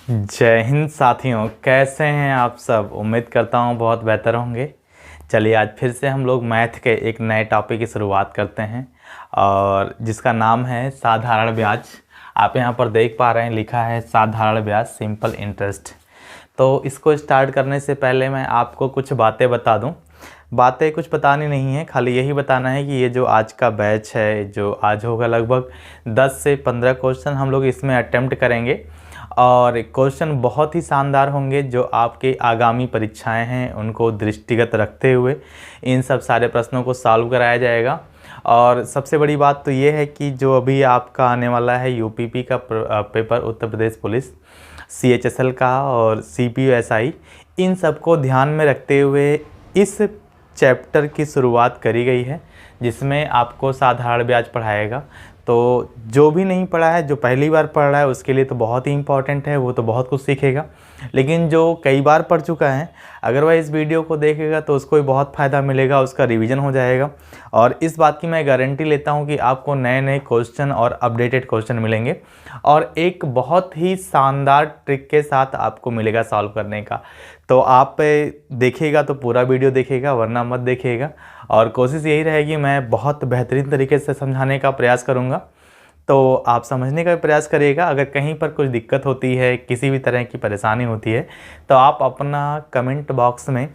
जय हिंद साथियों, कैसे हैं आप सब। उम्मीद करता हूं बहुत बेहतर होंगे। चलिए आज फिर से हम लोग मैथ के एक नए टॉपिक की शुरुआत करते हैं और जिसका नाम है साधारण ब्याज। आप यहां पर देख पा रहे हैं लिखा है साधारण ब्याज सिंपल इंटरेस्ट। तो इसको स्टार्ट करने से पहले मैं आपको कुछ बातें बता दूं। बातें कुछ बतानी नहीं है, खाली यही बताना है कि ये जो आज का बैच है, जो आज होगा, लगभग 10 से 15 क्वेश्चन हम लोग इसमें अटेम्प्ट करेंगे और क्वेश्चन बहुत ही शानदार होंगे जो आपके आगामी परीक्षाएं हैं उनको दृष्टिगत रखते हुए इन सब सारे प्रश्नों को सॉल्व कराया जाएगा। और सबसे बड़ी बात तो ये है कि जो अभी आपका आने वाला है यूपीपी का paper, Uttar Pradesh police, CHSL का और सीपीयूएसआई, इन सब को ध्यान में रखते हुए इस चैप्टर की शुरुआत करी गई है जिसमें आपको साधारण ब्याज पढ़ाएगा। तो जो भी नहीं पढ़ा है, जो पहली बार पढ़ रहा है, उसके लिए तो बहुत ही इम्पॉर्टेंट है, वो तो बहुत कुछ सीखेगा। लेकिन जो कई बार पढ़ चुका है, अगर वह इस वीडियो को देखेगा तो उसको भी बहुत फ़ायदा मिलेगा, उसका रिवीजन हो जाएगा। और इस बात की मैं गारंटी लेता हूं कि आपको नए नए क्वेश्चन और अपडेटेड क्वेश्चन मिलेंगे और एक बहुत ही शानदार ट्रिक के साथ आपको मिलेगा सॉल्व करने का। तो आप देखिएगा तो पूरा वीडियो देखिएगा, वरना मत देखिएगा। और कोशिश यही रहेगी मैं बहुत बेहतरीन तरीके से समझाने का प्रयास करूँगा, तो आप समझने का भी प्रयास करिएगा। अगर कहीं पर कुछ दिक्कत होती है, किसी भी तरह की परेशानी होती है, तो आप अपना कमेंट बॉक्स में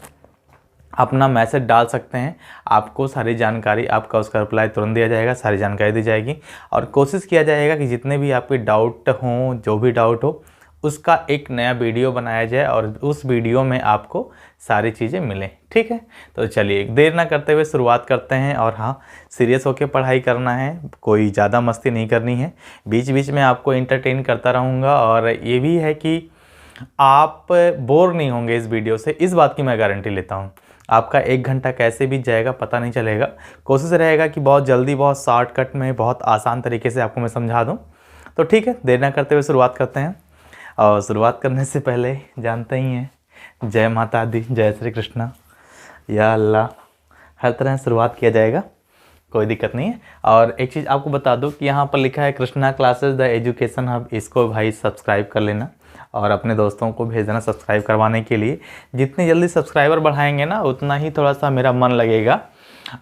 अपना मैसेज डाल सकते हैं। आपको सारी जानकारी, आपका उसका रिप्लाई तुरंत दिया जाएगा, सारी जानकारी दी जाएगी और कोशिश किया जाएगा कि जितने भी आपके डाउट हों, जो भी डाउट हो, उसका एक नया वीडियो बनाया जाए और उस वीडियो में आपको सारी चीज़ें मिलें। ठीक है, तो चलिए देर ना करते हुए शुरुआत करते हैं। और हाँ, सीरियस होकर पढ़ाई करना है, कोई ज़्यादा मस्ती नहीं करनी है। बीच बीच में आपको एंटरटेन करता रहूँगा और ये भी है कि आप बोर नहीं होंगे इस वीडियो से, इस बात की मैं गारंटी लेता हूँ। आपका 1 घंटा कैसे बीत जाएगा पता नहीं चलेगा। कोशिश रहेगा कि बहुत जल्दी, बहुत शॉर्टकट में, बहुत आसान तरीके से आपको मैं समझा दूँ। तो ठीक है, देर ना करते हुए शुरुआत करते हैं। और शुरुआत करने से पहले जानते ही हैं, जय माता दी, जय श्री कृष्णा, या अल्लाह, हर तरह शुरुआत किया जाएगा, कोई दिक्कत नहीं है। और एक चीज़ आपको बता दूं कि यहाँ पर लिखा है Krishna classes the education hub, इसको भाई सब्सक्राइब कर लेना और अपने दोस्तों को भेज देना सब्सक्राइब करवाने के लिए। जितनी जल्दी सब्सक्राइबर बढ़ाएंगे ना, उतना ही थोड़ा सा मेरा मन लगेगा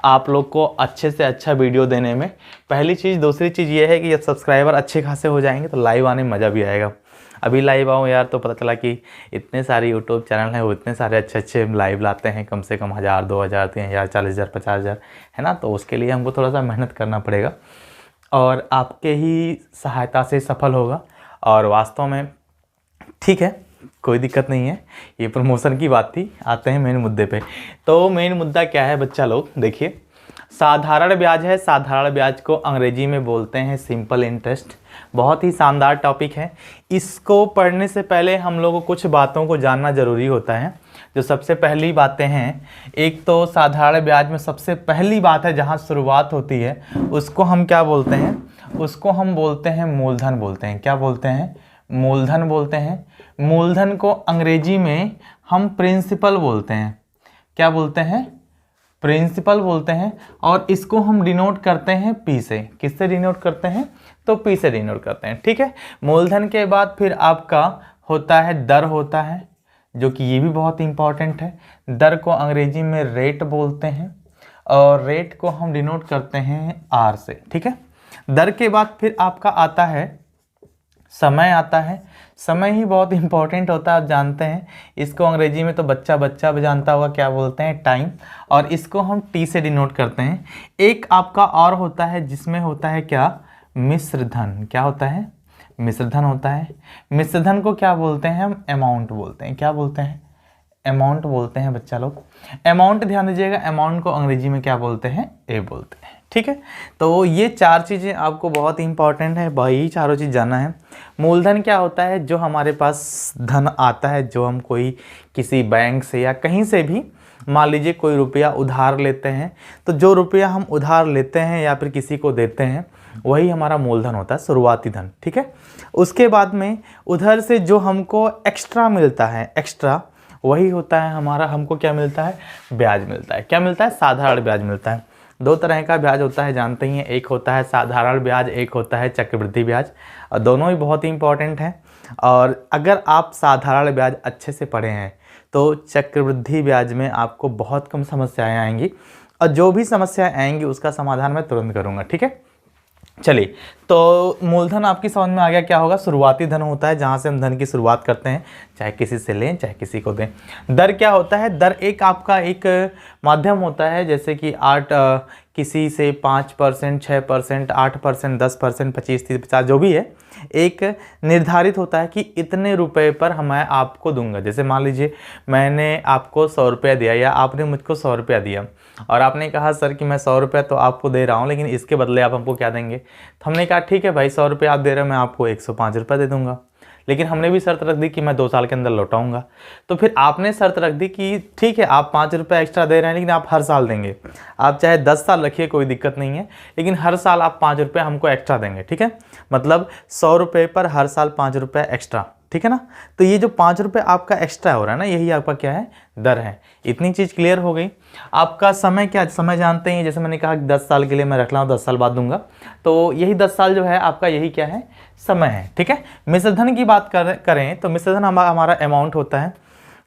आप लोग को अच्छे से अच्छा वीडियो देने में। पहली चीज़। दूसरी चीज़ ये है कि जब सब्सक्राइबर अच्छे खासे हो जाएंगे तो लाइव आने में मज़ा भी आएगा। अभी लाइव आऊँ यार तो पता चला कि इतने सारे यूट्यूब चैनल हैं, वो इतने सारे अच्छे अच्छे लाइव लाते हैं, कम से कम 1000, 2000, 3000, 40,000, 50,000, है ना। तो उसके लिए हमको थोड़ा सा मेहनत करना पड़ेगा और आपके ही सहायता से सफल होगा। और वास्तव में ठीक है, कोई दिक्कत नहीं है, ये प्रमोशन की बात थी। आते हैं मेन मुद्दे पे। तो मेन मुद्दा क्या है बच्चा लोग, देखिए, साधारण ब्याज है। साधारण ब्याज को अंग्रेजी में बोलते हैं सिंपल इंटरेस्ट। बहुत ही शानदार टॉपिक है। इसको पढ़ने से पहले हम लोगों को कुछ बातों को जानना ज़रूरी होता है। जो सबसे पहली बातें हैं, एक तो साधारण ब्याज में सबसे पहली बात है, जहाँ शुरुआत होती है, उसको हम क्या बोलते हैं? उसको हम बोलते हैं मूलधन बोलते हैं। क्या बोलते हैं? मूलधन बोलते हैं। मूलधन को अंग्रेजी में हम प्रिंसिपल बोलते हैं। क्या बोलते हैं? प्रिंसिपल बोलते हैं। और इसको हम डिनोट करते हैं पी से। किससे डिनोट करते हैं? तो पी से डिनोट करते हैं। ठीक है। मूलधन के बाद फिर आपका होता है दर होता है, जो कि ये भी बहुत इंपॉर्टेंट है। दर को अंग्रेजी में रेट बोलते हैं और रेट को हम डिनोट करते हैं आर से। ठीक है। दर के बाद फिर आपका आता है समय आता है। समय ही बहुत इंपॉर्टेंट होता है, आप जानते हैं। इसको अंग्रेजी में तो बच्चा बच्चा भी जानता होगा, क्या बोलते हैं? टाइम। और इसको हम टी से डिनोट करते हैं। एक आपका और होता है जिसमें होता है क्या? मिश्र धन। क्या होता है? मिश्र धन होता है। मिश्र धन को क्या बोलते हैं? हम अमाउंट बोलते हैं। क्या बोलते हैं? अमाउंट बोलते हैं बच्चा लोग। अमाउंट ध्यान दीजिएगा, अमाउंट को अंग्रेजी में क्या बोलते हैं? ए बोलते हैं। ठीक है। तो ये 4 चीज़ें आपको बहुत इंपॉर्टेंट है भाई, ये चारों चीज़ जानना है। मूलधन क्या होता है? जो हमारे पास धन आता है, जो हम कोई किसी बैंक से या कहीं से भी, मान लीजिए कोई रुपया उधार लेते हैं, तो जो रुपया हम उधार लेते हैं या फिर किसी को देते हैं, वही हमारा मूलधन होता है, शुरुआती धन। ठीक है। उसके बाद में उधर से जो हमको एक्स्ट्रा मिलता है, एक्स्ट्रा, वही होता है हमारा, हमको क्या मिलता है? ब्याज मिलता है। क्या मिलता है? साधारण ब्याज मिलता है। 2 तरह का ब्याज होता है, जानते ही हैं। एक होता है साधारण ब्याज, एक होता है चक्रवृद्धि ब्याज। और दोनों ही बहुत ही इंपॉर्टेंट हैं। और अगर आप साधारण ब्याज अच्छे से पढ़े हैं तो चक्रवृद्धि ब्याज में आपको बहुत कम समस्याएं आएंगी, और जो भी समस्याएं आएंगी उसका समाधान मैं तुरंत करूंगा। ठीक है, चलिए, तो मूलधन आपकी समझ में आ गया क्या होगा। शुरुआती धन होता है जहां से हम धन की शुरुआत करते हैं, चाहे किसी से लें चाहे किसी को दें। दर क्या होता है, दर एक आपका एक माध्यम होता है, जैसे कि 8 किसी से 5%, 6%, 8%, 10%, 25, 30, 50 जो भी है, एक निर्धारित होता है कि इतने रुपए पर मैं आपको दूंगा। जैसे मान लीजिए मैंने आपको 100 रुपया दिया या आपने मुझको 100 रुपया दिया और आपने कहा सर कि मैं 100 रुपया तो आपको दे रहा हूँ, लेकिन इसके बदले आप हमको क्या देंगे। तो हमने कहा ठीक है भाई, 100 रुपया आप दे रहे हो, मैं आपको 105 रुपया दे दूंगा, लेकिन हमने भी शर्त रख दी कि मैं 2 साल के अंदर लौटाऊंगा। तो फिर आपने शर्त रख दी कि ठीक है आप 5 रुपये एक्स्ट्रा दे रहे हैं, लेकिन आप हर साल देंगे। आप चाहे 10 साल रखिए, कोई दिक्कत नहीं है, लेकिन हर साल आप 5 रुपये हमको एक्स्ट्रा देंगे। ठीक है, मतलब 100 रुपये पर हर साल 5 रुपये एक्स्ट्रा। ठीक है ना, तो ये जो 5 रुपये आपका एक्स्ट्रा हो रहा है ना, यही आपका क्या है, दर है। इतनी चीज़ क्लियर हो गई। आपका समय क्या, समय जानते हैं, जैसे मैंने कहा कि 10 साल के लिए मैं रख रहा हूँ, 10 साल बाद दूंगा, तो यही 10 साल जो है आपका यही क्या है, समय है। ठीक है, मिश्रधन की बात करें तो मिश्रधन हमारा अमाउंट होता है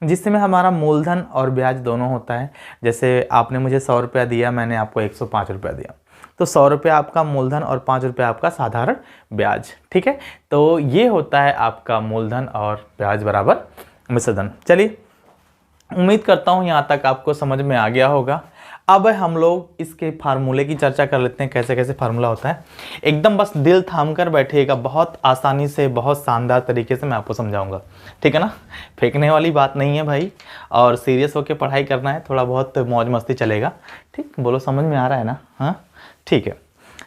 जिसमें हमारा मूलधन और ब्याज दोनों होता है। जैसे आपने मुझे 100 रुपया दिया, मैंने आपको 105 रुपया दिया, तो 100 रुपया आपका मूलधन और 5 रुपया आपका साधारण ब्याज। ठीक है, तो ये होता है आपका मूलधन और ब्याज बराबर मिश्रधन। चलिए, उम्मीद करता हूँ यहाँ तक आपको समझ में आ गया होगा। अब हम लोग इसके फार्मूले की चर्चा कर लेते हैं, कैसे कैसे फार्मूला होता है। एकदम बस दिल थाम कर बैठिएगा, बहुत आसानी से, बहुत शानदार तरीके से मैं आपको समझाऊंगा। ठीक है ना, फेंकने वाली बात नहीं है भाई, और सीरियस होकर पढ़ाई करना है, थोड़ा बहुत मौज मस्ती चलेगा। ठीक, बोलो समझ में आ रहा है ना। हाँ ठीक है,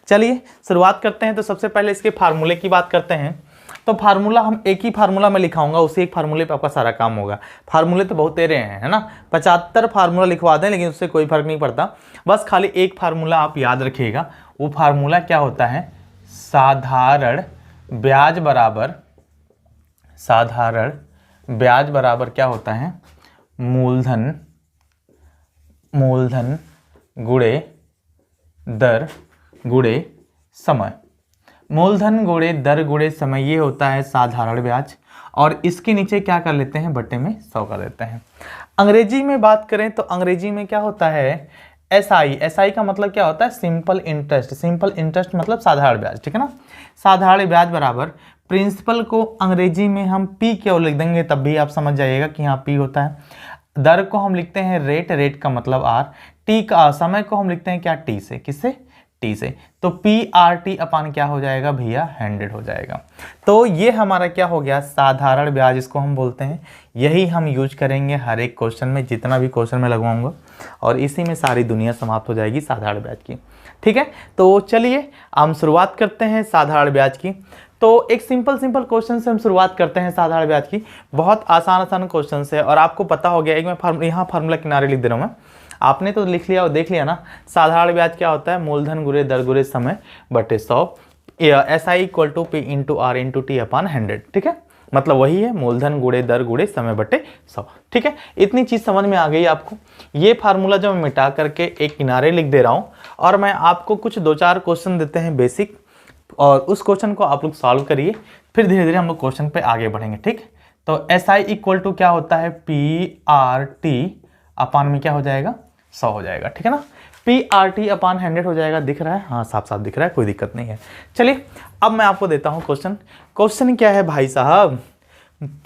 चलिए शुरुआत करते हैं। तो सबसे पहले इसके फार्मूले की बात करते हैं। तो फार्मूला हम एक ही फार्मूला में लिखाऊंगा, उसी एक फार्मूले पे आपका सारा काम होगा। फार्मूले तो बहुत तेरे हैं, है ना, 75 फार्मूला लिखवा दें, लेकिन उससे कोई फर्क नहीं पड़ता। बस खाली एक फार्मूला आप याद रखिएगा। वो फार्मूला क्या होता है, साधारण ब्याज बराबर, साधारण ब्याज बराबर क्या होता है, मूलधन, मूलधन गुणे दर गुणे समय। मूलधन गुणे दर गुणे समय, ये होता है साधारण ब्याज, और इसके नीचे क्या कर लेते हैं, बट्टे में 100 कर देते हैं। अंग्रेजी में बात करें तो अंग्रेजी में क्या होता है, एसआई। एसआई का मतलब क्या होता है, सिंपल इंटरेस्ट। सिंपल इंटरेस्ट मतलब साधारण ब्याज। ठीक है ना, साधारण ब्याज बराबर प्रिंसिपल को अंग्रेजी में हम पी क्यों लिख देंगे, तब भी आप समझ जाइएगा कि यहाँ पी होता है। दर को हम लिखते हैं रेट, रेट का मतलब आर। टी का समय को हम लिखते हैं क्या, टी से, किससे, टी से। तो पी आर टी अपान क्या हो जाएगा भैया, 100 हो जाएगा। तो ये हमारा क्या हो गया, साधारण ब्याज इसको हम बोलते हैं। यही हम यूज करेंगे हर एक क्वेश्चन में, जितना भी क्वेश्चन में लगवाऊंगा, और इसी में सारी दुनिया समाप्त हो जाएगी साधारण ब्याज की। ठीक है, तो चलिए हम शुरुआत करते हैं साधारण ब्याज की। तो एक सिंपल क्वेश्चन से हम शुरुआत करते हैं साधारण ब्याज की। बहुत आसान क्वेश्चन है, और आपको पता हो गया, एक मैं यहाँ फार्मूला किनारे लिख दे रहा हूँ मैं, आपने तो लिख लिया और देख लिया ना। साधारण ब्याज क्या होता है, मूलधन गुणे दर गुणे समय बटे 100, SI equal to P into R into T upon 100। ठीक है, मतलब वही है, मूलधन गुणे दर गुणे समय बटे 100। ठीक है, इतनी चीज समझ में आ गई आपको। ये फार्मूला जो मैं मिटा करके एक किनारे लिख दे रहा हूँ, और मैं आपको कुछ 2-4 क्वेश्चन देते हैं बेसिक, और उस क्वेश्चन को आप लोग सॉल्व करिए, फिर धीरे धीरे हम लोग क्वेश्चन पे आगे बढ़ेंगे। ठीक, तो SI इक्वल टू क्या होता है, PRT अपान में क्या हो जाएगा, 100 हो जाएगा। ठीक है ना, PRT अपान 100 हो जाएगा। दिख रहा है, हाँ साफ साफ दिख रहा है, कोई दिक्कत नहीं है। चलिए अब मैं आपको देता हूँ क्वेश्चन। क्वेश्चन क्या है भाई साहब,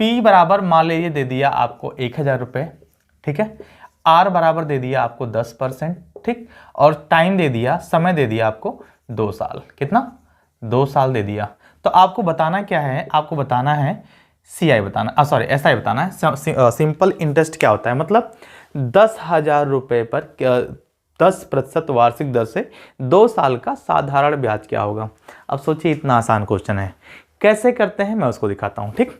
P बराबर मान लीजिए दे दिया आपको 1000 रुपये। ठीक है, R बराबर दे दिया आपको 10%। ठीक, और टाइम दे दिया, समय दे दिया आपको 2 साल। कितना, 2 साल दे दिया। तो आपको बताना क्या है, आपको बताना है CI बताना, सॉरी SI बताना है। सिंपल इंटरेस्ट क्या होता है, मतलब 10,000 रुपये पर 10% वार्षिक दर से 2 साल का साधारण ब्याज क्या होगा। अब सोचिए, इतना आसान क्वेश्चन है, कैसे करते हैं मैं उसको दिखाता हूँ। ठीक,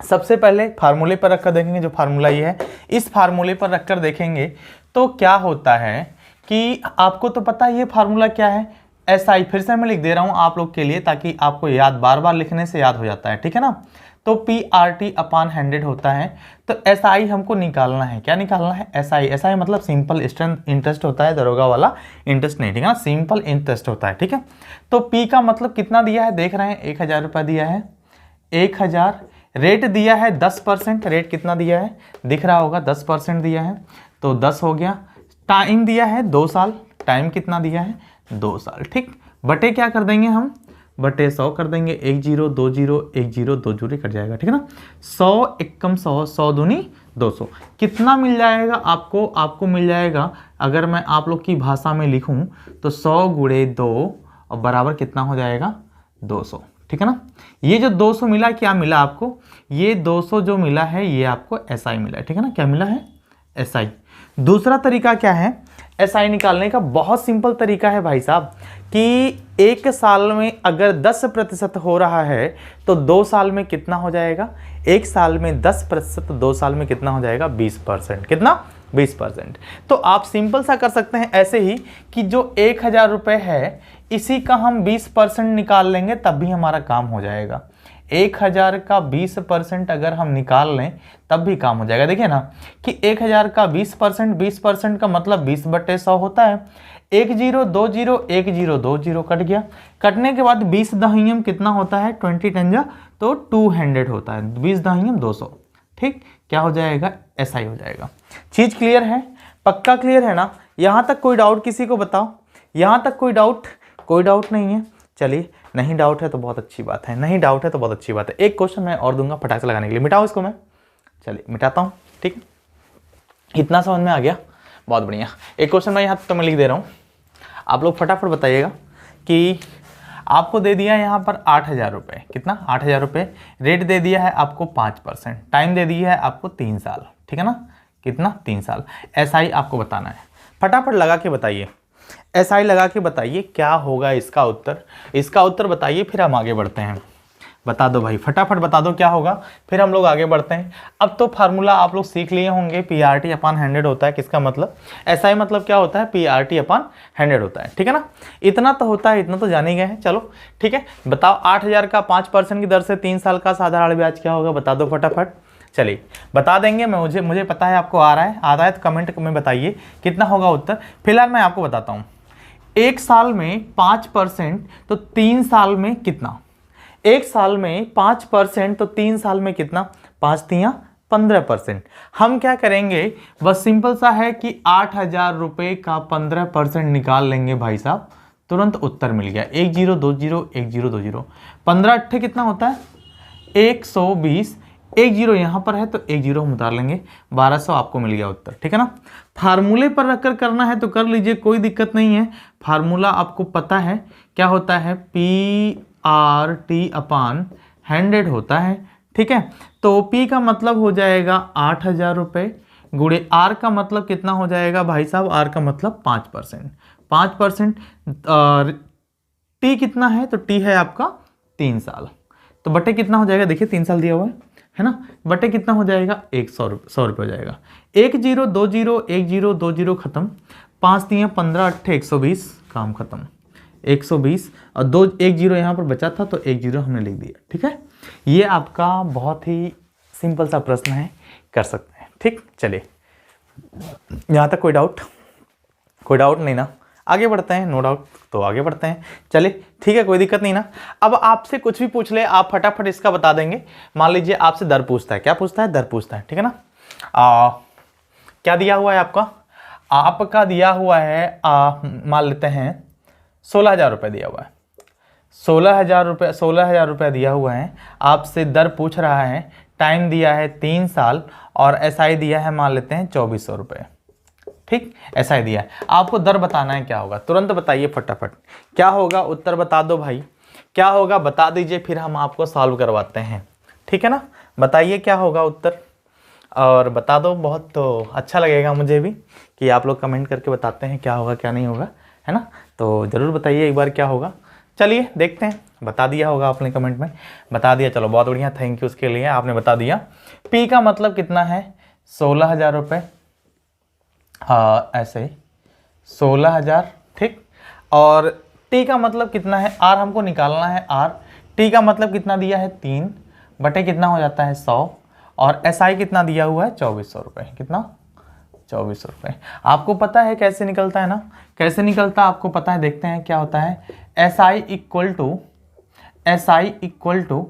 सबसे पहले फार्मूले पर रखकर देखेंगे, जो फार्मूला ये है, इस फार्मूले पर रखकर देखेंगे तो क्या होता है कि आपको तो पता है ये फार्मूला क्या है, SI। फिर से मैं लिख दे रहा हूँ आप लोग के लिए, ताकि आपको याद, बार बार लिखने से याद हो जाता है। ठीक है ना, तो PRT अपान 100 होता है। तो SI हमको निकालना है, क्या निकालना है, SI मतलब सिंपल इंटरेस्ट होता है, दरोगा वाला इंटरेस्ट नहीं। ठीक है ना, सिंपल इंटरेस्ट होता है। ठीक है, तो P का मतलब कितना दिया है, देख रहे हैं 1000 रुपया दिया है, 1000, रेट दिया है 10%, रेट कितना दिया है दिख रहा होगा, 10% दिया है तो 10 हो गया। टाइम दिया है 2 साल, टाइम कितना दिया है 2 साल, ठीक। बटे क्या कर देंगे हम, बटे 100 कर देंगे, 1 0 2 0 1 0 2 0 कट जाएगा, ठीक है ना। 100 एकम 100, 100 दूनी 200, कितना मिल जाएगा आपको, आपको मिल जाएगा अगर मैं आप लोग की भाषा में लिखूं तो 100 गुणे 2 और बराबर कितना हो जाएगा 200, ठीक है ना। ये जो 200 मिला, क्या मिला आपको, ये 200 जो मिला है ये आपको SI मिला है, ठीक है ना। क्या मिला है SI। दूसरा तरीका क्या है SI निकालने का, बहुत सिंपल तरीका है भाई साहब, कि 1 साल में अगर 10% हो रहा है तो 2 साल में कितना हो जाएगा, 1 साल में 10%, 2 साल में कितना हो जाएगा 20%, कितना 20%। तो आप सिंपल सा कर सकते हैं ऐसे ही कि जो 1000 रुपये है इसी का हम 20% निकाल लेंगे तब भी हमारा काम हो जाएगा। 1000 का 20% अगर हम निकाल लें तब भी काम हो जाएगा। देखिए ना कि 1000 का 20% का मतलब 20/100 होता है। 1 0 2 0 1 0 2 0 कट गया, कटने के बाद 20 दहियम कितना होता है 20 टंजा तो 200 होता है, 20 दहियम 200, ठीक। क्या हो जाएगा SI हो जाएगा। चीज क्लियर है, पक्का क्लियर है ना। यहां तक कोई डाउट किसी को बताओ, यहां तक कोई डाउट, कोई डाउट नहीं है। चलिए नहीं डाउट है तो बहुत अच्छी बात है, नहीं डाउट है तो बहुत अच्छी बात है। एक क्वेश्चन मैं और दूंगा फटाक से लगाने के लिए, मिटाओ इसको मैं, चलिए मिटाता हूँ, ठीक। इतना समझ में आ गया, बहुत बढ़िया। एक क्वेश्चन मैं यहाँ तो मैं लिख दे रहा हूँ, आप लोग फटाफट बताइएगा कि आपको दे दिया है यहाँ पर 8000 रुपये, कितना 8000 रुपये, रेट दे दिया है आपको 5%, टाइम दे दिया है आपको 3 साल, ठीक है ना, कितना 3 साल। SI आपको बताना है, फटाफट लगा के बताइए, SI लगा के बताइए क्या होगा इसका उत्तर, इसका उत्तर बताइए फिर हम आगे बढ़ते हैं। बता दो भाई, फटाफट बता दो क्या होगा, फिर हम लोग आगे बढ़ते हैं। अब तो फार्मूला आप लोग सीख लिए होंगे, PRT/100 होता है, किसका मतलब SI मतलब क्या होता है PRT/100 होता है, ठीक है ना। इतना तो होता है, इतना तो जान ही गए हैं। चलो ठीक है, बताओ 8000 का 5% की दर से 3 साल का साधारण ब्याज क्या होगा, बता दो फटाफट। चलिए बता देंगे, मैं मुझे पता है आपको आ रहा है तो कमेंट में बताइए कितना होगा उत्तर। फिलहाल मैं आपको बताता हूँ, 1 साल में 5% तो 3 साल में कितना, 1 साल में 5% तो 3 साल में कितना, 5 तियां 15%। हम क्या करेंगे, बस सिंपल सा है कि 8000 रुपये का 15% निकाल लेंगे भाई साहब, तुरंत उत्तर मिल गया। 1 0 2 0 1 0 2 0, 15 अट्ठे कितना होता है 120, 1 0 यहाँ पर है तो 1 0 हम उतार लेंगे, 1200 आपको मिल गया उत्तर, ठीक है ना। फार्मूले पर रखकर करना है तो कर लीजिए, कोई दिक्कत नहीं है। फार्मूला आपको पता है क्या होता है, PRT/100 होता है, ठीक है। तो P का मतलब हो जाएगा 8000 रुपये, गुणे R का मतलब कितना हो जाएगा भाई साहब, R का मतलब 5%, 5%, T कितना है तो T है आपका 3 साल, तो बटे कितना हो जाएगा, देखिए 3 साल दिया हुआ है ना, बटे कितना हो जाएगा 100 रुपये हो जाएगा। 1 0 2 0 1 0 2 0 खत्म, 5 तियां 15 अट्ठे 120, काम खत्म, 120 और 1 0 यहाँ पर बचा था तो 1 0 हमने लिख दिया, ठीक है। ये आपका बहुत ही सिंपल सा प्रश्न है, कर सकते हैं, ठीक। चलिए यहाँ तक कोई डाउट, कोई डाउट नहीं ना, आगे बढ़ते हैं, नो डाउट तो आगे बढ़ते हैं। चलिए ठीक है, कोई दिक्कत नहीं ना। अब आपसे कुछ भी पूछ ले आप फटाफट इसका बता देंगे। मान लीजिए आपसे दर पूछता है, क्या पूछता है, दर पूछता है, ठीक है ना। क्या दिया हुआ है आपका दिया हुआ है, मान लेते हैं 16000 रुपये दिया हुआ है, 16000 रुपये दिया हुआ है, आपसे दर पूछ रहा है, टाइम दिया है 3 साल और SI दिया है मान लेते हैं 2400 रुपये, ठीक। SI दिया है, आपको दर बताना है क्या होगा, तुरंत बताइए फटाफट क्या होगा, उत्तर बता दो भाई, क्या होगा बता दीजिए, फिर हम आपको सॉल्व करवाते हैं, ठीक है ना। बताइए क्या होगा उत्तर और बता दो, बहुत तो अच्छा लगेगा मुझे भी कि आप लोग कमेंट करके बताते हैं क्या होगा क्या नहीं होगा, है ना। तो ज़रूर बताइए एक बार क्या होगा। चलिए देखते हैं, बता दिया होगा आपने कमेंट में, बता दिया, चलो बहुत बढ़िया, थैंक यू उसके लिए, आपने बता दिया। P का मतलब कितना है 16000 रुपये, हाँ ऐसे ही 16000, ठीक। और T का मतलब कितना है, R हमको निकालना है, R T का मतलब कितना दिया है 3 बटे कितना हो जाता है 100 और SI कितना दिया हुआ है 2400 रुपये, कितना 2400 रुपये। आपको पता है कैसे निकलता है ना, कैसे निकलता है आपको पता है, देखते हैं क्या होता है। SI इक्वल टू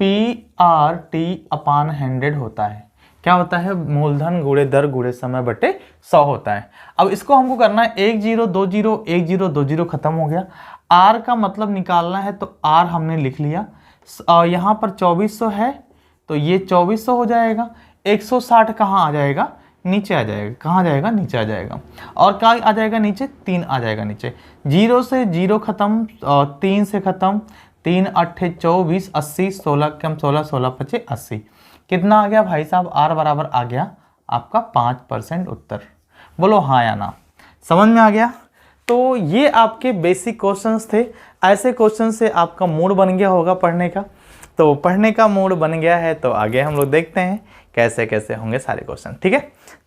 PR/T/100 होता है। क्या होता है? मूलधन गुणे दर गुणे समय बटे 100 होता है। अब इसको हमको करना है 10 20 10 20 खत्म हो गया। R का मतलब निकालना है तो R हमने लिख लिया। यहाँ पर 2400 है तो ये 2400 हो जाएगा। 160 कहाँ आ जाएगा? नीचे आ जाएगा। कहाँ जाएगा? नीचे आ जाएगा। और क्या आ जाएगा नीचे? 3 आ जाएगा नीचे। 0 से 0 खत्म, 3 से खत्म, 3 8 24 80, 16 कम 16 16 25 80। कितना आ गया भाई साहब? R बराबर आ गया आपका 5% उत्तर। बोलो हाँ या ना। समझ में आ गया? तो ये आपके बेसिक क्वेश्चंस थे। ऐसे क्वेश्चन से आपका मूड बन गया होगा पढ़ने का। तो पढ़ने का मूड बन गया है तो आगे हम लोग देखते हैं कैसे कैसे होंगे सारे क्वेश्चन। ठीक है,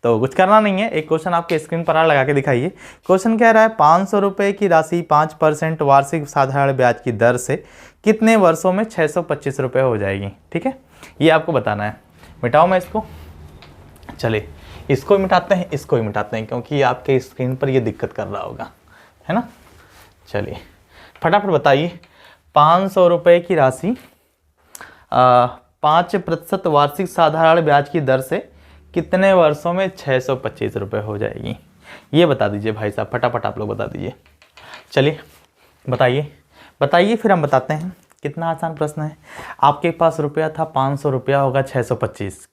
तो कुछ करना नहीं है। एक क्वेश्चन आपके स्क्रीन पर लगा के दिखाइए। क्वेश्चन कह रहा है 500 रुपये की राशि 5% वार्षिक साधारण ब्याज की दर से कितने वर्षों में 625 रुपये हो जाएगी। ठीक है, ये आपको बताना है। मिटाओ मैं इसको। चलिए इसको मिटाते हैं, इसको ही मिटाते हैं, क्योंकि आपके स्क्रीन पर ये दिक्कत कर रहा होगा, है ना। चलिए फटाफट बताइए। 500 रुपये की राशि 5% वार्षिक साधारण ब्याज की दर से कितने वर्षों में 625 रुपये हो जाएगी, ये बता दीजिए भाई साहब। फटाफट आप लोग बता दीजिए। चलिए बताइए बताइए, फिर हम बताते हैं। कितना आसान प्रश्न है। आपके पास रुपया था 500 रुपया होगा 625,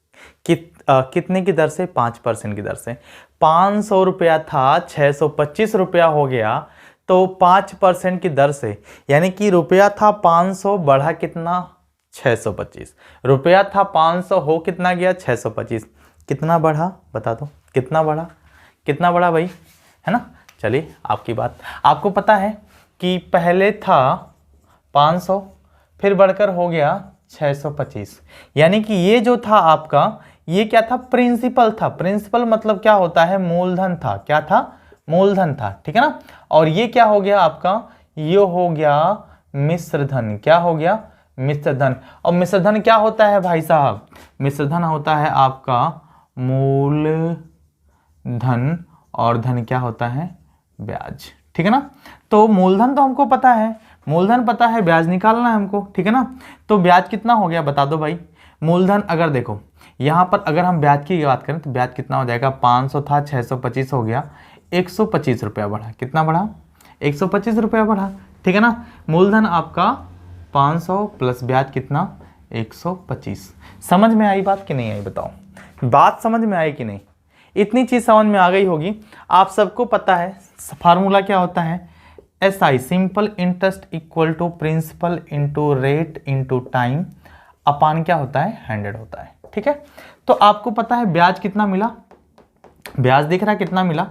कितने की दर से? 5% की दर से। 500 रुपया था 625 रुपया हो गया, तो 5% की दर से, यानी कि रुपया था 500 बढ़ा कितना? 625। रुपया था 500 हो कितना गया? 625। कितना बढ़ा बता दो, कितना बढ़ा? कितना बढ़ा भाई, है ना। चलिए आपकी बात। आपको पता है कि पहले था 500 फिर बढ़कर हो गया 625, यानी कि ये जो था आपका, ये क्या था? प्रिंसिपल था। प्रिंसिपल मतलब क्या होता है? मूलधन था। क्या था? मूलधन था। ठीक है ना। और ये क्या हो गया आपका? ये हो गया मिश्र धन। क्या हो गया? मिश्र धन। और मिश्र धन क्या होता है भाई साहब? मिश्र धन होता है आपका मूलधन, और धन क्या होता है? ब्याज। ठीक है ना। तो मूलधन तो हमको पता है, मूलधन पता है, ब्याज निकालना है हमको। ठीक है ना। तो ब्याज कितना हो गया बता दो भाई। मूलधन अगर देखो यहाँ पर अगर हम ब्याज की बात करें तो ब्याज कितना हो जाएगा? 500 था 625 हो गया, 125 रुपया बढ़ा। कितना बढ़ा? 125 रुपया बढ़ा। ठीक है ना। मूलधन आपका 500 प्लस ब्याज कितना? 125। समझ में आई बात कि नहीं आई बताओ? बात समझ में आई कि नहीं? इतनी चीज समझ में आ गई होगी। आप सबको पता है फार्मूला क्या होता है? SI simple interest equal to principal into rate into time upon क्या होता है? 100 होता है। ठीक है। तो आपको पता है ब्याज कितना मिला? ब्याज दिख रहा है कितना मिला?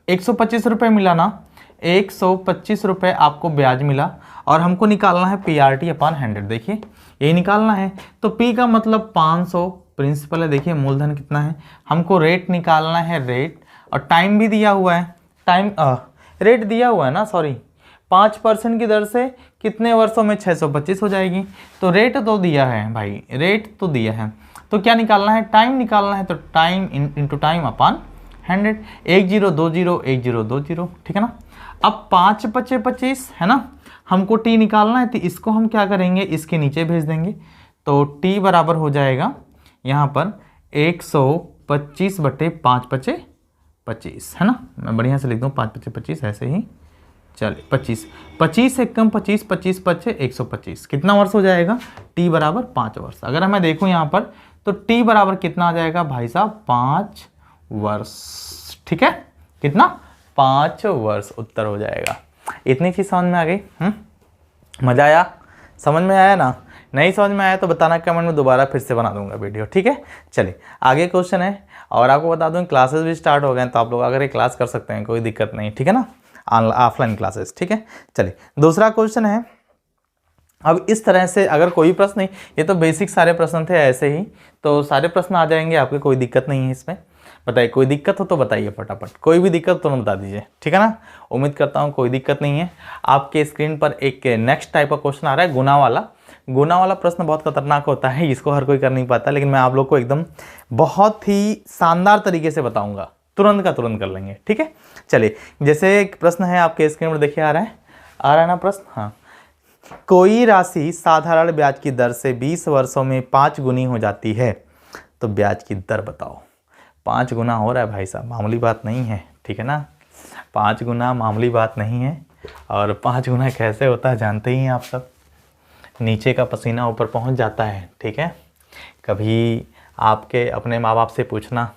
125 रुपये मिला ना। 125 रुपये आपको ब्याज मिला, और हमको निकालना है PRT/100। देखिए यही निकालना है। तो P का मतलब 500 प्रिंसिपल है। देखिए मूलधन कितना है? हमको रेट निकालना है, रेट, और टाइम भी दिया हुआ है। टाइम रेट दिया हुआ है ना, सॉरी। 5% की दर से कितने वर्षों में 625 हो जाएगी। तो रेट तो दिया है भाई, रेट तो दिया है। तो क्या निकालना है? टाइम निकालना है। तो टाइम इंटू टाइम अपान 100। 1020 1020। ठीक है ना। अब 5 5 25 है ना। हमको T निकालना है, तो इसको हम क्या करेंगे? इसके नीचे भेज देंगे। तो T बराबर हो जाएगा यहाँ पर 125 बटे 5 5 25, है ना। मैं बढ़िया से लिख दूँ 5 5 25 ऐसे ही। चलिए 25 25 से कम 25 25 25 125। कितना वर्ष हो जाएगा? T बराबर 5 वर्ष। अगर मैं देखूँ यहाँ पर तो T बराबर कितना आ जाएगा भाई साहब? 5 वर्ष। ठीक है। कितना? 5 वर्ष उत्तर हो जाएगा। इतनी चीज समझ में आ गई? मजा आया? समझ में आया ना? नहीं समझ में आया तो बताना कमेंट में, दोबारा फिर से बना दूंगा वीडियो। ठीक है। चलिए आगे क्वेश्चन है। और आपको बता दूं क्लासेस भी स्टार्ट हो गए हैं, तो आप लोग अगर ये क्लास कर सकते हैं, कोई दिक्कत नहीं। ठीक है ना। Offline classes. ठीक है। चलिए दूसरा क्वेश्चन है। अब इस तरह से अगर कोई प्रश्न नहीं, ये तो बेसिक सारे प्रश्न थे ऐसे ही, तो सारे प्रश्न आ जाएंगे आपके, कोई दिक्कत नहीं है इसमें। बताइए कोई दिक्कत हो तो बताइए फटाफट। कोई भी दिक्कत तो बता दीजिए। ठीक है ना। उम्मीद करता हूँ कोई दिक्कत नहीं है। आपके स्क्रीन पर एक नेक्स्ट टाइप का क्वेश्चन आ रहा है, गुना वाला। गुना वाला प्रश्न बहुत खतरनाक होता है, इसको हर कोई कर नहीं पाता, लेकिन मैं आप लोग को एकदम बहुत ही शानदार तरीके से बताऊंगा। तुरंत का तुरंत कर लेंगे। ठीक है। चलिए जैसे एक प्रश्न है आपके स्क्रीन पर, देखिए आ रहा है ना प्रश्न। हाँ, कोई राशि साधारण ब्याज की दर से 20 वर्षों में 5 गुनी हो जाती है, तो ब्याज की दर बताओ। 5 गुना हो रहा है भाई साहब, मामूली बात नहीं है, ठीक है ना। 5 गुना मामूली बात नहीं है। और 5 गुना कैसे होता है जानते ही हैं आप सब, नीचे का पसीना ऊपर पहुंच जाता है, ठीक है। कभी आपके अपने माँ बाप से पूछना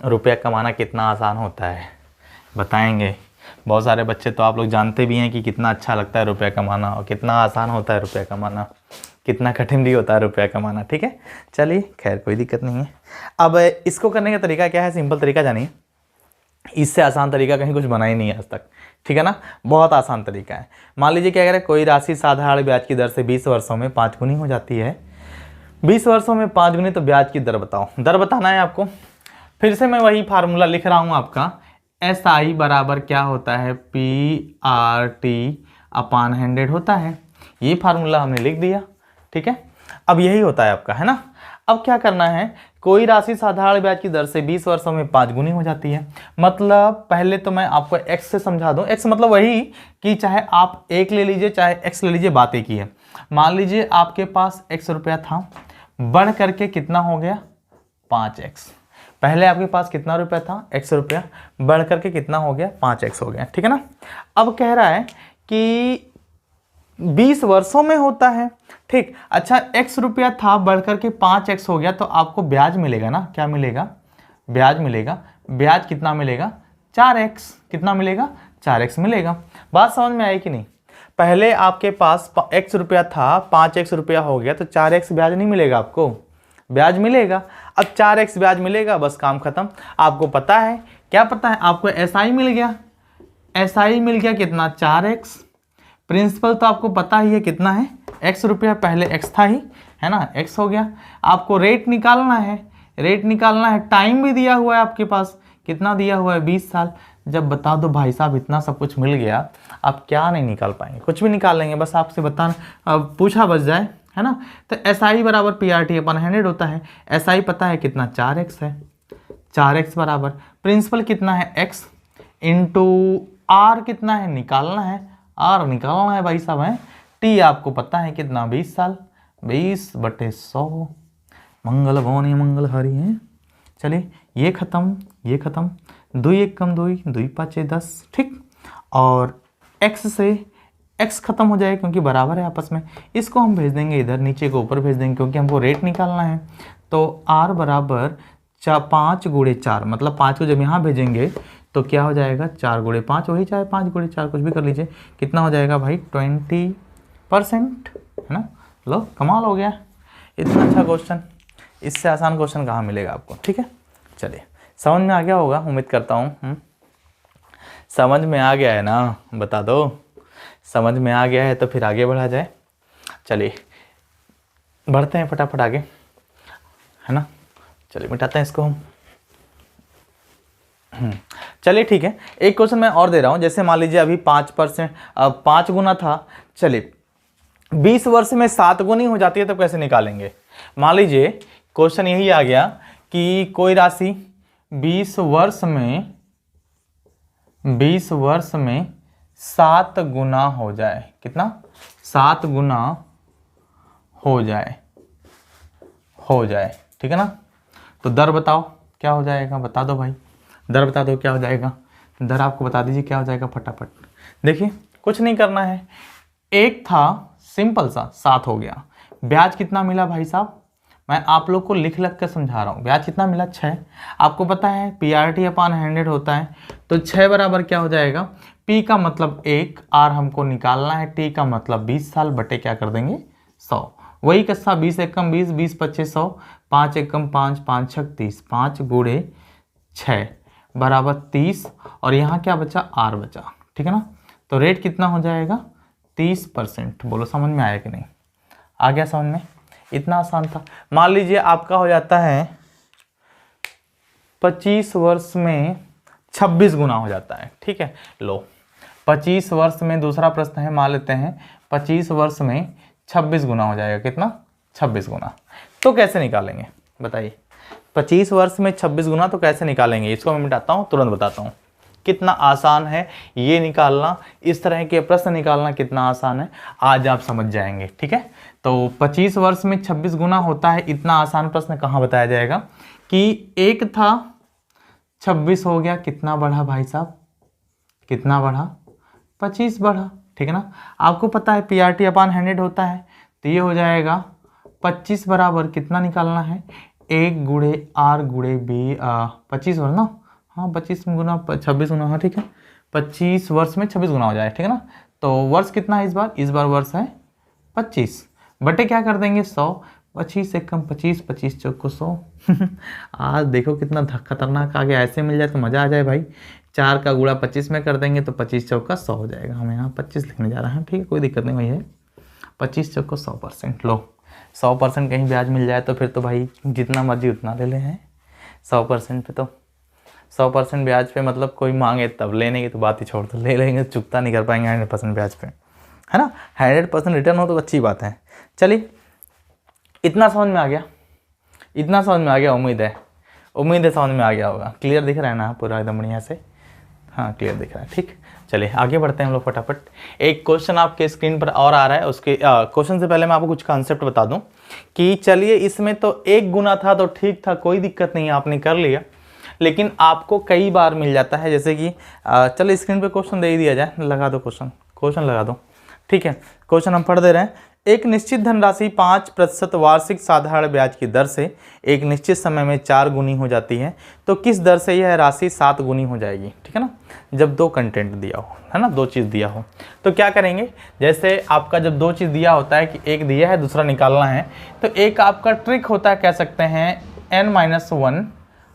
रुपया कमाना कितना आसान होता है, बताएंगे। बहुत सारे बच्चे तो आप लोग जानते भी हैं कि कितना अच्छा लगता है रुपया कमाना और कितना आसान होता है रुपया कमाना, कितना कठिन भी होता है रुपया कमाना, ठीक है। चलिए खैर कोई दिक्कत नहीं है। अब इसको करने का तरीका क्या है, सिंपल तरीका जानिए। इससे आसान तरीका कहीं कुछ बना ही नहीं है आज तक, ठीक है ना। बहुत आसान तरीका है। मान लीजिए क्या कह रहे हैं, कोई राशि साधारण ब्याज की दर से 20 वर्षों में 5 गुनी हो जाती है। 20 वर्षों में 5 गुनी, तो ब्याज की दर बताओ। दर बताना है आपको। फिर से मैं वही फार्मूला लिख रहा हूँ आपका, SI बराबर क्या होता है, PRT अपान 100 होता है। ये फार्मूला हमने लिख दिया, ठीक है। अब यही होता है आपका, है ना। अब क्या करना है, कोई राशि साधारण ब्याज की दर से 20 वर्षों में 5 गुनी हो जाती है। मतलब पहले तो मैं आपको x से समझा दूं। x मतलब वही कि चाहे आप 1 ले लीजिए चाहे x ले लीजिए, बात एक ही है। मान लीजिए आपके पास x रुपया था, बढ़ करके कितना हो गया, 5x। पहले आपके पास कितना रुपया था, x रुपया, बढ़ करके कितना हो गया, 5x हो गया, ठीक है ना। अब कह रहा है कि 20 वर्षों में होता है, ठीक। अच्छा x रुपया था, बढ़ करके 5x हो गया, तो आपको ब्याज मिलेगा ना, क्या मिलेगा, ब्याज मिलेगा। ब्याज कितना मिलेगा, 4x। कितना मिलेगा, 4x मिलेगा। बात समझ में आई कि नहीं। पहले आपके पास x रुपया था, 5x रुपया हो गया, तो 4x ब्याज नहीं मिलेगा आपको, ब्याज मिलेगा। अब 4x ब्याज मिलेगा, बस काम खत्म। आपको पता है, क्या पता है आपको, SI मिल गया। SI मिल गया कितना, 4x। प्रिंसिपल तो आपको पता ही है कितना है, x रुपया, पहले x था ही, है ना, x हो गया। आपको रेट निकालना है, रेट निकालना है। टाइम भी दिया हुआ है आपके पास, कितना दिया हुआ है, 20 साल। जब बता दो भाई साहब इतना सब कुछ मिल गया, आप क्या नहीं निकाल पाएंगे, कुछ भी निकाल लेंगे, बस आपसे बताना, अब पूछा बच जाए, है ना। तो SI बराबर PRT अपन 100 होता है। SI पता है कितना, 4x है। 4x बराबर प्रिंसिपल कितना है, x इंटू R कितना है, निकालना है, R निकालना है भाई साहब, है। T आपको पता है कितना, 20 साल, 20/100। मंगल भवनी मंगल हरि है। चलिए ये खत्म, ये खत्म। 2 1 कम 2, 2 5 10, ठीक। और x से x खत्म हो जाएगा क्योंकि बराबर है आपस में। इसको हम भेज देंगे इधर, नीचे को ऊपर भेज देंगे क्योंकि हमको रेट निकालना है। तो r बराबर 5 गुणे 4, मतलब 5 को जब यहाँ भेजेंगे तो क्या हो जाएगा, 4 गुणे 5 वही, चाहे 5 गुणे 4 कुछ भी कर लीजिए। कितना हो जाएगा भाई, 20%, है ना। लो कमाल हो गया, इतना अच्छा क्वेश्चन, इससे आसान क्वेश्चन कहाँ मिलेगा आपको, ठीक है। चलिए समझ में आ गया होगा, उम्मीद करता हूँ। समझ में आ गया है ना, बता दो। समझ में आ गया है तो फिर आगे बढ़ा जाए। चलिए बढ़ते हैं फटाफट आगे, है ना। चलिए मिटाते हैं इसको हम। चलिए ठीक है, एक क्वेश्चन मैं और दे रहा हूं। जैसे मान लीजिए अभी 5%, 5 गुना था। चलिए 20 वर्ष में 7 गुनी हो जाती है, तो कैसे निकालेंगे। मान लीजिए क्वेश्चन यही आ गया कि कोई राशि 20 वर्ष में 7 गुना हो जाए। कितना, 7 गुना हो जाए, ठीक है ना। तो दर बताओ क्या हो जाएगा, बता दो भाई, दर बता दो क्या हो जाएगा। दर आपको बता दीजिए क्या हो जाएगा फटाफट। देखिए कुछ नहीं करना है, एक था सिंपल सा, 7 हो गया। ब्याज कितना मिला भाई साहब, मैं आप लोग को लिख कर समझा रहा हूँ। ब्याज कितना मिला, 6। आपको पता है PRT अपान 100 होता है, तो 6 बराबर क्या हो जाएगा, P का मतलब 1, R हमको निकालना है, T का मतलब 20 साल, बटे क्या कर देंगे, 100। वही किस्सा, 20 एकम 20, 20 25 100, 5 एकम 5, 5 6 30, 5 गुणे 6 बराबर 30, और यहाँ क्या बचा, R बचा, ठीक है ना। तो रेट कितना हो जाएगा, 30%। बोलो समझ में आया कि नहीं, आ गया समझ में, इतना आसान था। मान लीजिए आपका हो जाता है 25 वर्ष में 26 गुना हो जाता है, ठीक है। लो 25 वर्ष में, दूसरा प्रश्न है, मान लेते हैं 25 वर्ष में 26 गुना हो जाएगा। कितना, 26 गुना। तो कैसे निकालेंगे बताइए, 25 वर्ष में 26 गुना तो कैसे निकालेंगे। इसको मैं मिटाता हूँ, तुरंत बताता हूँ कितना आसान है ये निकालना, इस तरह के प्रश्न निकालना कितना आसान है आज आप समझ जाएंगे। ठीक है, तो 25 वर्ष में 26 गुना होता है, इतना आसान प्रश्न कहाँ बताया जाएगा कि एक था 26 हो गया, कितना बढ़ा भाई साहब, कितना बढ़ा, 25 बढ़ा। ठीक है ना, आपको पता है PRT अपॉन 100 होता है, तो ये हो जाएगा 25 बराबर कितना निकालना है, 1 गुणे R गुणे B 25 वर्ष ना, हाँ 25 गुना 26 गुना, हाँ ठीक है, 25 वर्ष में 26 गुना हो जाए। ठीक है ना, तो वर्ष कितना है इस बार वर्ष है 25, बटे क्या कर देंगे 100, 25 से कम 25, 25 चौक को 100 आज देखो कितना खतरनाक आ गया, ऐसे मिल जाए तो मज़ा आ जाए भाई। 4 का गुणा 25 में कर देंगे तो 25 चौक का 100 हो जाएगा, हम यहाँ 25 लिखने जा रहे हैं। ठीक है, कोई दिक्कत नहीं भाई है, 25 चौक को 100%। लो 100% कहीं ब्याज मिल जाए तो फिर तो भाई जितना मर्जी उतना ले लें हैं। 100% पे तो 100% ब्याज पे मतलब कोई मांगे तब लेने की तो बात ही छोड़ दो, ले लेंगे, चुकता नहीं कर पाएंगे 100% ब्याज पे, है ना। 100% रिटर्न हो तो अच्छी बात है। चलिए इतना समझ में आ गया, इतना समझ में आ गया, उम्मीद है समझ में आ गया होगा। क्लियर दिख रहा है ना पूरा एकदम बढ़िया से, हाँ क्लियर दिख रहा है। ठीक, चलिए आगे बढ़ते हैं हम लोग फटाफट। एक क्वेश्चन आपके स्क्रीन पर और आ रहा है, उसके क्वेश्चन से पहले मैं आपको कुछ कॉन्सेप्ट बता दूं कि चलिए इसमें तो 1 गुना था तो ठीक था, कोई दिक्कत नहीं, आपने कर लिया, लेकिन आपको कई बार मिल जाता है, जैसे कि चलो स्क्रीन पे क्वेश्चन दे ही दिया जाए, लगा दो क्वेश्चन लगा दो। ठीक है, क्वेश्चन हम पढ़ दे रहे हैं। एक निश्चित धनराशि 5% वार्षिक साधारण ब्याज की दर से एक निश्चित समय में 4 गुनी हो जाती है, तो किस दर से यह राशि 7 गुनी हो जाएगी। ठीक है ना, जब 2 कंटेंट दिया हो, है ना, 2 चीज़ दिया हो तो क्या करेंगे, जैसे आपका जब 2 चीज़ दिया होता है कि एक दिया है दूसरा निकालना है, तो एक आपका ट्रिक होता है, कह सकते हैं n-1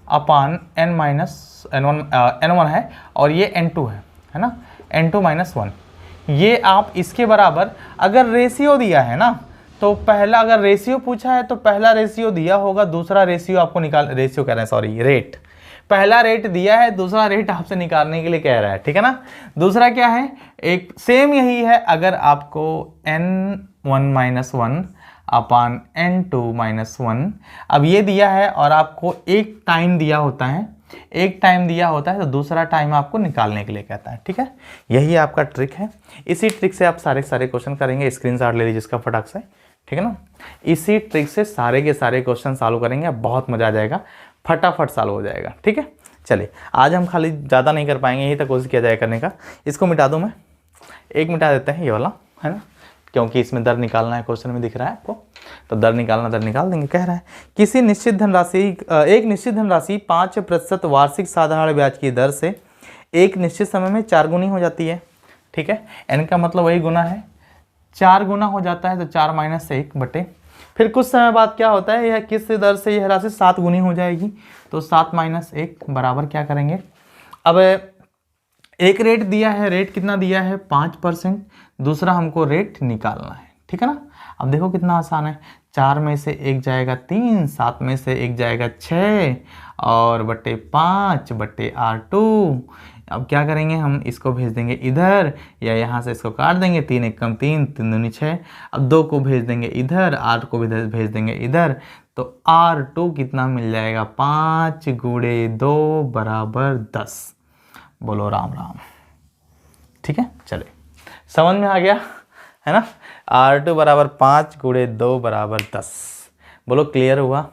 अपान n1 है और ये n2 है ना, n2-1। ये आप इसके बराबर, अगर रेशियो दिया है ना तो पहला, अगर रेशियो पूछा है तो पहला रेशियो दिया होगा, दूसरा रेशियो आपको रेशियो कह रहे हैं, सॉरी रेट, पहला रेट दिया है, दूसरा रेट आपसे निकालने के लिए कह रहा है। ठीक है ना, दूसरा क्या है, एक सेम यही है, अगर आपको n1-1 अपान n2-1 अब ये दिया है और आपको एक टाइम दिया होता है, तो दूसरा टाइम आपको निकालने के लिए कहता है। ठीक है, यही आपका ट्रिक है, इसी ट्रिक से आप सारे क्वेश्चन करेंगे। स्क्रीनशॉट ले लीजिए इसका फटाक से, ठीक है ना, इसी ट्रिक से सारे के सारे क्वेश्चन सॉल्व करेंगे, बहुत मजा आ जाएगा, फटाफट सॉल्व हो जाएगा। ठीक है, चलिए आज हम खाली ज़्यादा नहीं कर पाएंगे, यही तक कोशिश किया जाए करने का। इसको मिटा दूँ मैं, एक मिटा देते हैं ये वाला, है ना, क्योंकि इसमें दर निकालना है, क्वेश्चन में दिख रहा है आपको, तो दर निकाल देंगे। कह रहा है किसी निश्चित धनराशि, एक निश्चित धनराशि 5% वार्षिक साधारण ब्याज की दर से एक निश्चित समय में 4 गुनी हो जाती है। ठीक है, n का मतलब वही गुना है, 4 गुना हो जाता है, तो 4-1 बटे, फिर कुछ समय बाद क्या होता है, यह किस दर से यह राशि 7 गुनी हो जाएगी, तो 7-1 बराबर क्या करेंगे, अब एक रेट दिया है, रेट कितना दिया है 5%, दूसरा हमको रेट निकालना है। ठीक है ना, अब देखो कितना आसान है, 4 में से 1 जाएगा 3, 7 में से 1 जाएगा 6 और बटे 5 बटे R2। अब क्या करेंगे, हम इसको भेज देंगे इधर, या यहाँ से इसको काट देंगे, 3-1 कम 3, 3 दूनी 6, अब 2 को भेज देंगे इधर, 8 को भी भेज देंगे इधर, तो R2 कितना मिल जाएगा, 5 गुणे 2 बराबर 10। बोलो राम राम। ठीक है, चले समझ में आ गया है ना, R2 बराबर 5 गुणे 2 बराबर 10। बोलो क्लियर हुआ?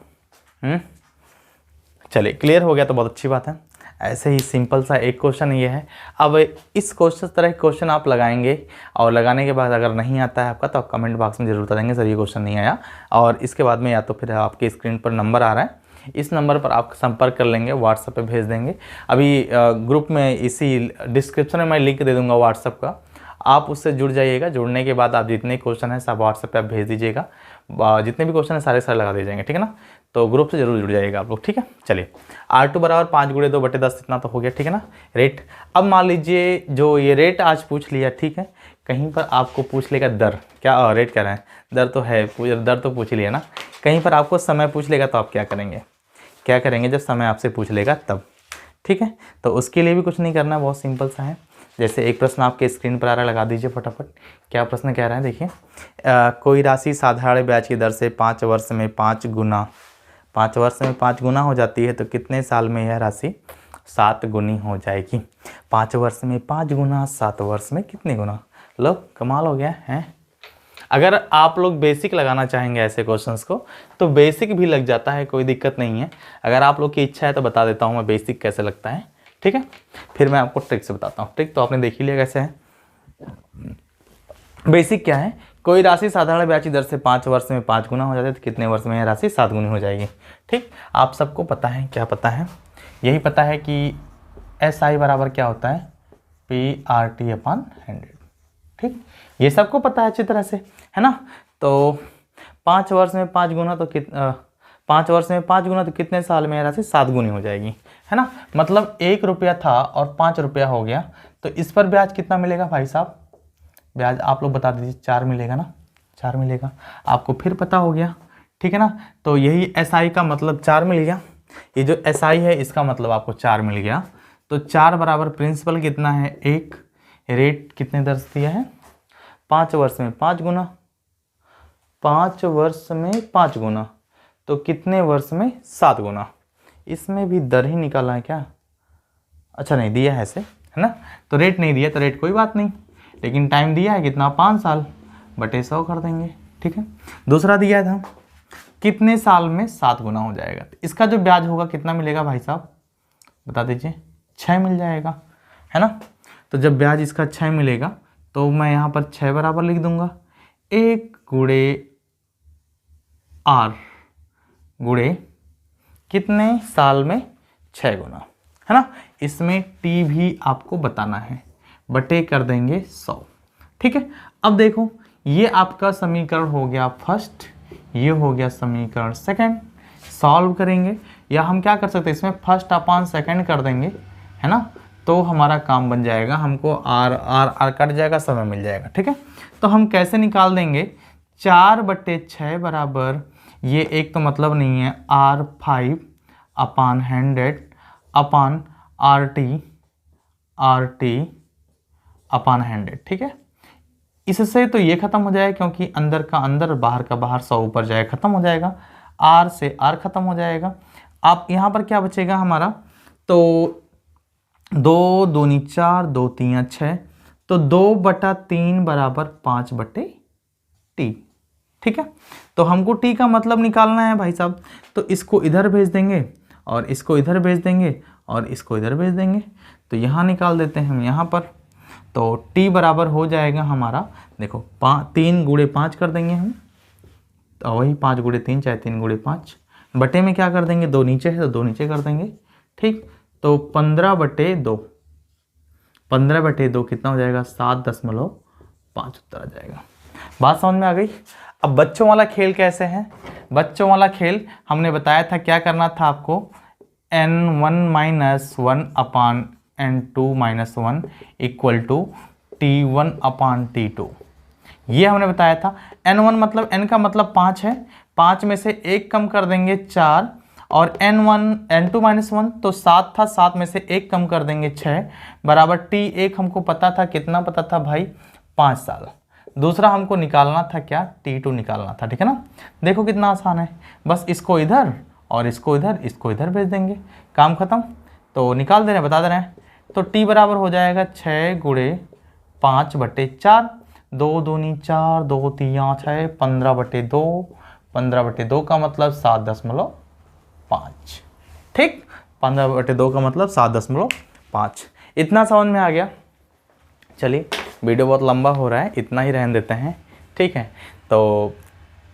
चलिए क्लियर हो गया तो बहुत अच्छी बात है। ऐसे ही सिंपल सा एक क्वेश्चन ये है। अब इस तरह के क्वेश्चन आप लगाएंगे और लगाने के बाद अगर नहीं आता है आपका तो आप कमेंट बॉक्स में जरूर बता देंगे सर ये क्वेश्चन नहीं आया, और इसके बाद में या तो फिर आपके स्क्रीन पर नंबर आ रहा है, इस नंबर पर आप संपर्क कर लेंगे, व्हाट्सएप पे भेज देंगे। अभी ग्रुप में इसी डिस्क्रिप्शन में मैं लिंक दे दूंगा व्हाट्सएप का, आप उससे जुड़ जाइएगा। जुड़ने के बाद आप जितने क्वेश्चन हैं सब व्हाट्सएप पे आप भेज दीजिएगा, जितने भी क्वेश्चन हैं सारे लगा दिए जाएंगे। ठीक है ना, तो ग्रुप से जरूर जुड़ जाइएगा आप लोग। ठीक है, चलिए R2 बराबर 5 गुणे 2 बटे 10 इतना तो हो गया। ठीक है ना, रेट। अब मान लीजिए जो ये रेट आज पूछ लिया, ठीक है, कहीं पर आपको पूछ लेगा दर, क्या रेट कह रहे हैं, दर तो है, दर तो पूछ लिया ना, कहीं पर आपको समय पूछ लेगा तो आप क्या करेंगे जब समय आपसे पूछ लेगा तब। ठीक है, तो उसके लिए भी कुछ नहीं करना, बहुत सिंपल सा है। जैसे एक प्रश्न आपके स्क्रीन पर आ रहा है, लगा दीजिए फटाफट। क्या प्रश्न कह रहा है देखिए, कोई राशि साधारण ब्याज की दर से 5 वर्ष में 5 गुना हो जाती है, तो कितने साल में यह राशि 7 गुनी हो जाएगी। 5 वर्ष में 5 गुना, 7 वर्ष में कितने गुना? लो कमाल हो गया है। अगर आप लोग बेसिक लगाना चाहेंगे ऐसे क्वेश्चंस को तो बेसिक भी लग जाता है, कोई दिक्कत नहीं है। अगर आप लोग की इच्छा है तो बता देता हूँ मैं बेसिक कैसे लगता है, ठीक है। फिर मैं आपको ट्रिक से बताता हूँ। ट्रिक तो आपने देख ही लिया कैसे है। बेसिक क्या है, कोई राशि साधारण ब्याज दर से 5 वर्ष में 5 गुना हो जाती है तो कितने वर्ष में यह राशि 7 गुनी हो जाएगी। ठीक, आप सबको पता है, क्या पता है, यही पता है कि SI बराबर क्या होता है, PRT/100। ठीक, ये सबको पता है अच्छी तरह से, है ना। तो 5 वर्ष में 5 गुना तो 5 वर्ष में 5 गुना तो कितने साल में यह राशि 7 गुनी हो जाएगी, है ना। मतलब 1 रुपया था और 5 रुपया हो गया, तो इस पर ब्याज कितना मिलेगा भाई साहब? ब्याज आप लोग बता दीजिए, 4 मिलेगा ना, 4 मिलेगा। आपको फिर पता हो गया, ठीक है ना। तो यही SI का मतलब 4 मिल गया। ये जो SI है इसका मतलब आपको 4 मिल गया। तो 4 बराबर प्रिंसिपल कितना है 1, रेट कितने दर से दिया है 5 वर्ष में 5 गुना, 5 वर्ष में 5 गुना तो कितने वर्ष में 7 गुना। इसमें भी दर ही निकाला है क्या? अच्छा नहीं दिया है ऐसे, है ना। तो रेट नहीं दिया तो रेट कोई बात नहीं, लेकिन टाइम दिया है कितना 5 साल बटे 100 कर देंगे, ठीक है। दूसरा दिया था कितने साल में 7 गुना हो जाएगा। तो इसका जो ब्याज होगा कितना मिलेगा भाई साहब बता दीजिए, 6 मिल जाएगा, है ना। तो जब ब्याज इसका 6 मिलेगा तो मैं यहाँ पर 6 बराबर लिख दूंगा 1 गुणे R गुणे कितने साल में 6 गुना, है ना। इसमें T भी आपको बताना है, बटे कर देंगे 100, ठीक है। अब देखो ये आपका समीकरण हो गया फर्स्ट, ये हो गया समीकरण सेकंड। सॉल्व करेंगे या हम क्या कर सकते हैं इसमें फर्स्ट अपान सेकंड कर देंगे, है ना। तो हमारा काम बन जाएगा, हमको R R R कट जाएगा, समय मिल जाएगा, ठीक है। तो हम कैसे निकाल देंगे 4/6 बराबर, ये एक तो मतलब नहीं है R5/100 अपान RT/100, ठीक है। इससे तो ये खत्म हो जाएगा क्योंकि अंदर का अंदर बाहर का बाहर 100 ऊपर जाएगा, खत्म हो जाएगा। R से R खत्म हो जाएगा। आप यहाँ पर क्या बचेगा हमारा, तो 2 दूनी 4, 2 3 6, तो 2/3 बराबर 5/T, ठीक है। तो हमको T का मतलब निकालना है भाई साहब, तो इसको इधर भेज देंगे और इसको इधर भेज देंगे और इसको इधर भेज देंगे। तो यहाँ निकाल देते हैं हम यहाँ पर, तो T बराबर हो जाएगा हमारा, देखो 3 गुणे 5 कर देंगे हम, तो वही 5 गुणे 3 चाहे 3 गुणे 5, बटे में क्या कर देंगे 2 नीचे है तो 2 नीचे कर देंगे, ठीक। तो 15/2, 15/2 कितना हो जाएगा 7.5 उत्तर आ जाएगा। बात समझ में आ गई। अब बच्चों वाला खेल कैसे है, बच्चों वाला खेल हमने बताया था क्या करना था आपको, n1 - 1 n2 - 1 = T1/T2, ये हमने बताया था। n1 मतलब n का मतलब 5 है, 5 में से 1 कम कर देंगे 4, और n2 - 1 तो 7 था, 7 में से 1 कम कर देंगे 6 बराबर T1 हमको पता था, कितना पता था भाई 5 साल। दूसरा हमको निकालना था क्या, T2 निकालना था, ठीक है ना। देखो कितना आसान है, बस इसको इधर और इसको इधर, इसको इधर भेज देंगे, काम खत्म। तो निकाल दे रहे हैं, बता दे रहे हैं। तो T बराबर हो जाएगा 6 गुणे 5/4, 2 दूनी 4, 2 3 6, 15/2, 15/2 का मतलब 7.5, ठीक। 15/2 का मतलब 7.5। इतना समझ में आ गया। चलिए वीडियो बहुत लंबा हो रहा है, इतना ही रहने देते हैं, ठीक है। तो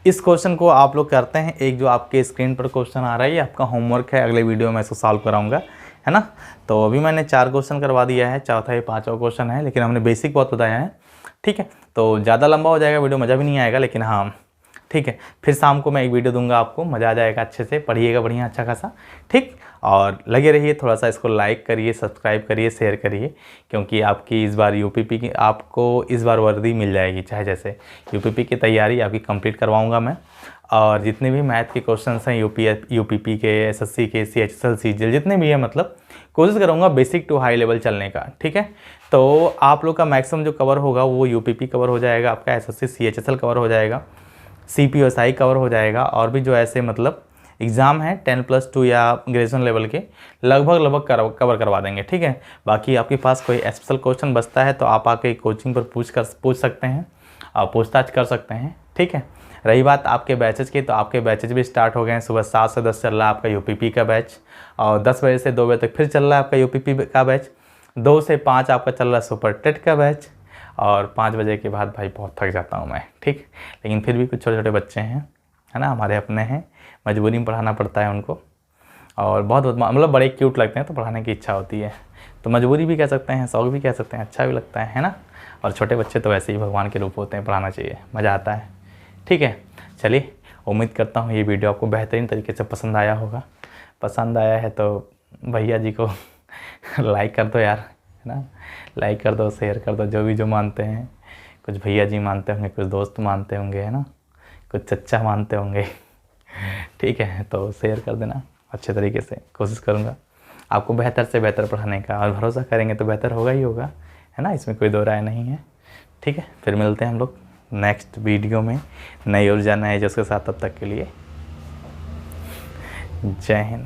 इस क्वेश्चन को आप लोग करते हैं, एक जो आपके स्क्रीन पर क्वेश्चन आ रहा है ये आपका होमवर्क है, अगले वीडियो में इसको सॉल्व कराऊंगा, है ना। तो अभी मैंने 4 क्वेश्चन करवा दिया है, चौथा ये 5वां क्वेश्चन है, लेकिन हमने बेसिक बहुत बताया है, ठीक है। तो ज़्यादा लंबा हो जाएगा वीडियो, मज़ा भी नहीं आएगा, लेकिन हाँ ठीक है। फिर शाम को मैं एक वीडियो दूंगा आपको, मज़ा आ जाएगा, अच्छे से पढ़िएगा बढ़िया अच्छा खासा, ठीक। और लगे रहिए, थोड़ा सा इसको लाइक करिए, सब्सक्राइब करिए, शेयर करिए, क्योंकि आपकी इस बार यूपीपी की आपको इस बार वर्दी मिल जाएगी, चाहे जैसे यूपीपी की तैयारी आपकी कंप्लीट करवाऊंगा मैं। और जितने भी मैथ के क्वेश्चंस हैं यूपीपी के, एसएससी के, CHSL CGL जितने भी हैं, मतलब कोशिश करूँगा बेसिक टू हाई लेवल चलने का, ठीक है। तो आप लोग का मैक्सिमम जो कवर होगा वो यूपीपी कवर हो जाएगा, आपका एसएससी CHSL कवर हो जाएगा, CPSI कवर हो जाएगा, और भी जो ऐसे मतलब एग्ज़ाम है 10+2 या ग्रेजुएशन लेवल के, लगभग कवर करवा देंगे। ठीक है, बाकी आपके पास कोई स्पेशल क्वेश्चन बचता है तो आप आके कोचिंग पर पूछ सकते हैं और पूछताछ कर सकते हैं। ठीक है, रही बात आपके बैचेज की, तो आपके बैचेज भी स्टार्ट हो गए हैं। सुबह 7 से 10 चल रहा है आपका यूपीपी का बैच, और 10 बजे से 2 बजे तक फिर चल रहा है आपका यूपीपी का बैच। 2 से 5 आपका चल रहा है सुपर टेट का बैच, और 5 बजे के बाद भाई बहुत थक जाता हूँ मैं। ठीक, लेकिन फिर भी कुछ छोटे छोटे बच्चे हैं, है ना, हमारे अपने हैं, मजबूरी में पढ़ाना पड़ता है उनको, और बहुत मतलब बड़े क्यूट लगते हैं तो पढ़ाने की इच्छा होती है। तो मजबूरी भी कह सकते हैं, शौक भी कह सकते हैं, अच्छा भी लगता है ना। और छोटे बच्चे तो वैसे ही भगवान के रूप होते हैं, पढ़ाना चाहिए, मज़ा आता है। ठीक है, चलिए, उम्मीद करता हूँ ये वीडियो आपको बेहतरीन तरीके से पसंद आया होगा। पसंद आया है तो भैया जी को लाइक कर दो यार, है ना, लाइक कर दो, शेयर कर दो, जो मानते हैं। कुछ भैया जी मानते होंगे, कुछ दोस्त मानते होंगे, है ना, कुछ चच्चा मानते होंगे। ठीक है, तो शेयर कर देना अच्छे तरीके से। कोशिश करूँगा आपको बेहतर से बेहतर पढ़ाने का, और भरोसा करेंगे तो बेहतर होगा ही होगा, है ना, इसमें कोई दो राय नहीं है। ठीक है, फिर मिलते हैं हम लोग नेक्स्ट वीडियो में नई ऊर्जा नए जोश के साथ। तब तक के लिए जय हिंद।